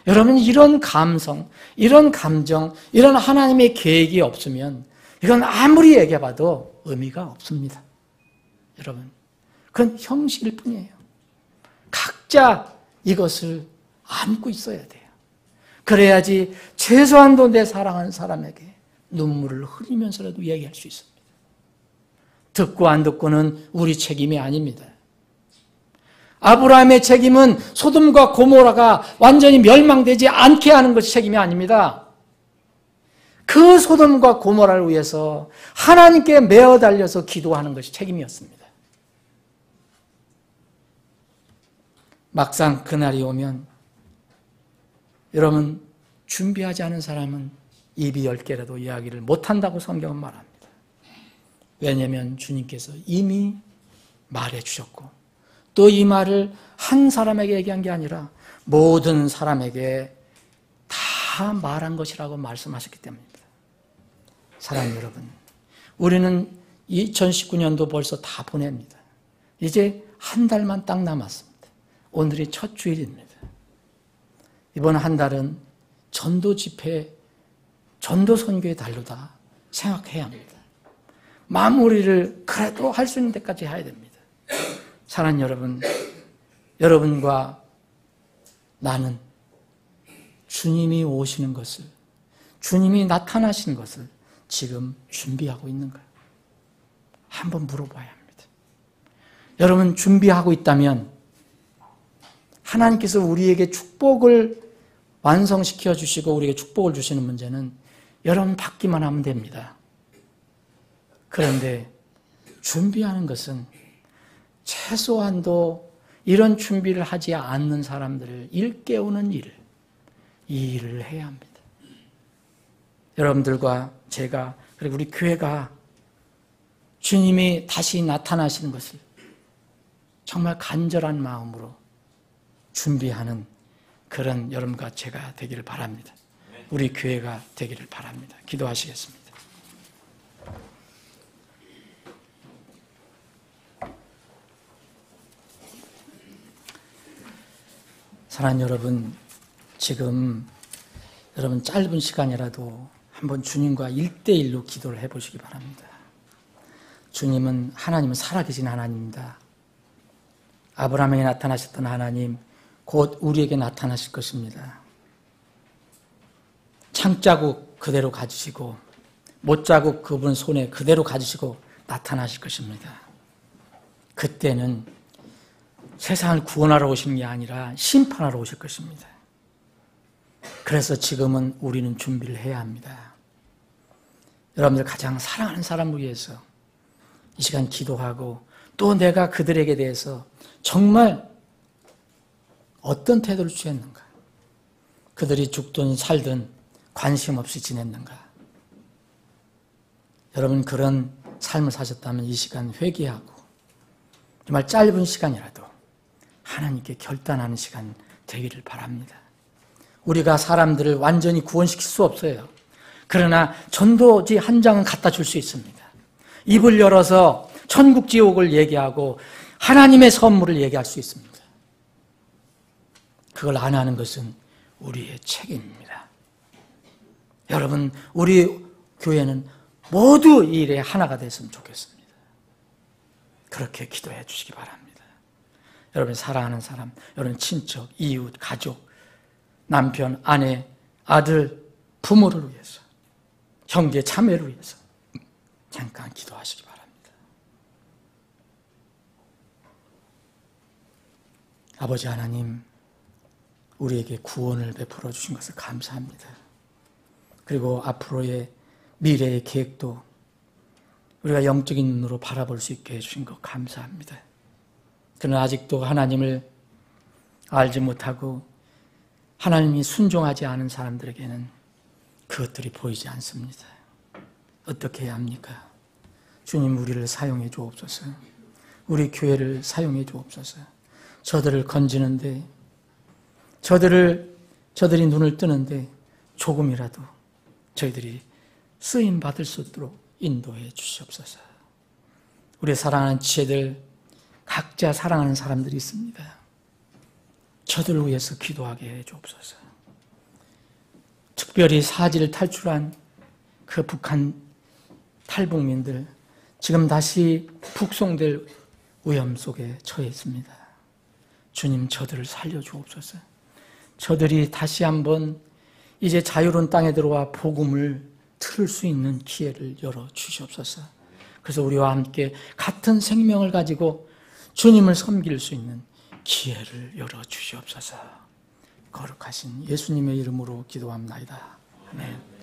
여러분, 이런 감성, 이런 감정, 이런 하나님의 계획이 없으면 이건 아무리 얘기해봐도 의미가 없습니다. 여러분, 그건 형식일 뿐이에요. 각자 이것을 안고 있어야 돼요. 그래야지 최소한도 내 사랑하는 사람에게 눈물을 흘리면서라도 얘기할 수 있습니다. 듣고 안 듣고는 우리 책임이 아닙니다. 아브라함의 책임은 소돔과 고모라가 완전히 멸망되지 않게 하는 것이 책임이 아닙니다. 그 소돔과 고모라를 위해서 하나님께 매어 달려서 기도하는 것이 책임이었습니다. 막상 그날이 오면 여러분 준비하지 않은 사람은 입이 10개라도 이야기를 못한다고 성경은 말합니다. 왜냐하면 주님께서 이미 말해 주셨고 또 이 말을 한 사람에게 얘기한 게 아니라 모든 사람에게 다 말한 것이라고 말씀하셨기 때문입니다. 사랑하는 여러분, 우리는 2019년도 벌써 다 보냅니다. 이제 한 달만 딱 남았습니다. 오늘이 첫 주일입니다. 이번 한 달은 전도 집회, 전도 선교의 달로다 생각해야 합니다. 마무리를 그래도 할 수 있는 데까지 해야 됩니다. 사랑하는 여러분, 여러분과 나는 주님이 오시는 것을, 주님이 나타나시는 것을 지금 준비하고 있는가요? 한번 물어봐야 합니다. 여러분 준비하고 있다면 하나님께서 우리에게 축복을 완성시켜 주시고 우리에게 축복을 주시는 문제는 여러분 받기만 하면 됩니다. 그런데 준비하는 것은 최소한도 이런 준비를 하지 않는 사람들을 일깨우는 일, 이 일을 해야 합니다. 여러분들과 제가 그리고 우리 교회가 주님이 다시 나타나시는 것을 정말 간절한 마음으로 준비하는 그런 여러분과 제가 되기를 바랍니다. 우리 교회가 되기를 바랍니다. 기도하시겠습니다. 사랑하는 여러분, 지금 여러분 짧은 시간이라도 한번 주님과 1대1로 기도를 해보시기 바랍니다. 주님은 하나님은 살아계신 하나님입니다. 아브라함에게 나타나셨던 하나님, 곧 우리에게 나타나실 것입니다. 창자국 그대로 가지시고 못자국 그분 손에 그대로 가지시고 나타나실 것입니다. 그때는 세상을 구원하러 오신 게 아니라 심판하러 오실 것입니다. 그래서 지금은 우리는 준비를 해야 합니다. 여러분들 가장 사랑하는 사람을 위해서 이 시간 기도하고 또 내가 그들에게 대해서 정말 어떤 태도를 취했는가? 그들이 죽든 살든 관심 없이 지냈는가? 여러분 그런 삶을 사셨다면 이 시간 회개하고 정말 짧은 시간이라도 하나님께 결단하는 시간 되기를 바랍니다. 우리가 사람들을 완전히 구원시킬 수 없어요. 그러나 전도지 한 장은 갖다 줄 수 있습니다. 입을 열어서 천국 지옥을 얘기하고 하나님의 선물을 얘기할 수 있습니다. 그걸 안 하는 것은 우리의 책임입니다. 여러분, 우리 교회는 모두 이 일에 하나가 됐으면 좋겠습니다. 그렇게 기도해 주시기 바랍니다. 여러분 사랑하는 사람, 여러분 친척, 이웃, 가족, 남편, 아내, 아들, 부모를 위해서, 형제, 자매를 위해서 잠깐 기도하시기 바랍니다. 아버지 하나님, 우리에게 구원을 베풀어 주신 것을 감사합니다. 그리고 앞으로의 미래의 계획도 우리가 영적인 눈으로 바라볼 수 있게 해주신 것 감사합니다. 그러나 아직도 하나님을 알지 못하고 하나님이 순종하지 않은 사람들에게는 그것들이 보이지 않습니다. 어떻게 해야 합니까? 주님 우리를 사용해 주옵소서. 우리 교회를 사용해 주옵소서. 저들을 건지는데 저들이 눈을 뜨는데 조금이라도 저희들이 쓰임 받을 수 있도록 인도해 주시옵소서. 우리 사랑하는 지체들 각자 사랑하는 사람들이 있습니다. 저들을 위해서 기도하게 해 주옵소서. 특별히 사지를 탈출한 그 북한 탈북민들 지금 다시 북송될 위험 속에 처해 있습니다. 주님 저들을 살려 주옵소서. 저들이 다시 한번 이제 자유로운 땅에 들어와 복음을 들을 수 있는 기회를 열어 주시옵소서. 그래서 우리와 함께 같은 생명을 가지고 주님을 섬길 수 있는 기회를 열어 주시옵소서. 거룩하신 예수님의 이름으로 기도합나이다. 아멘.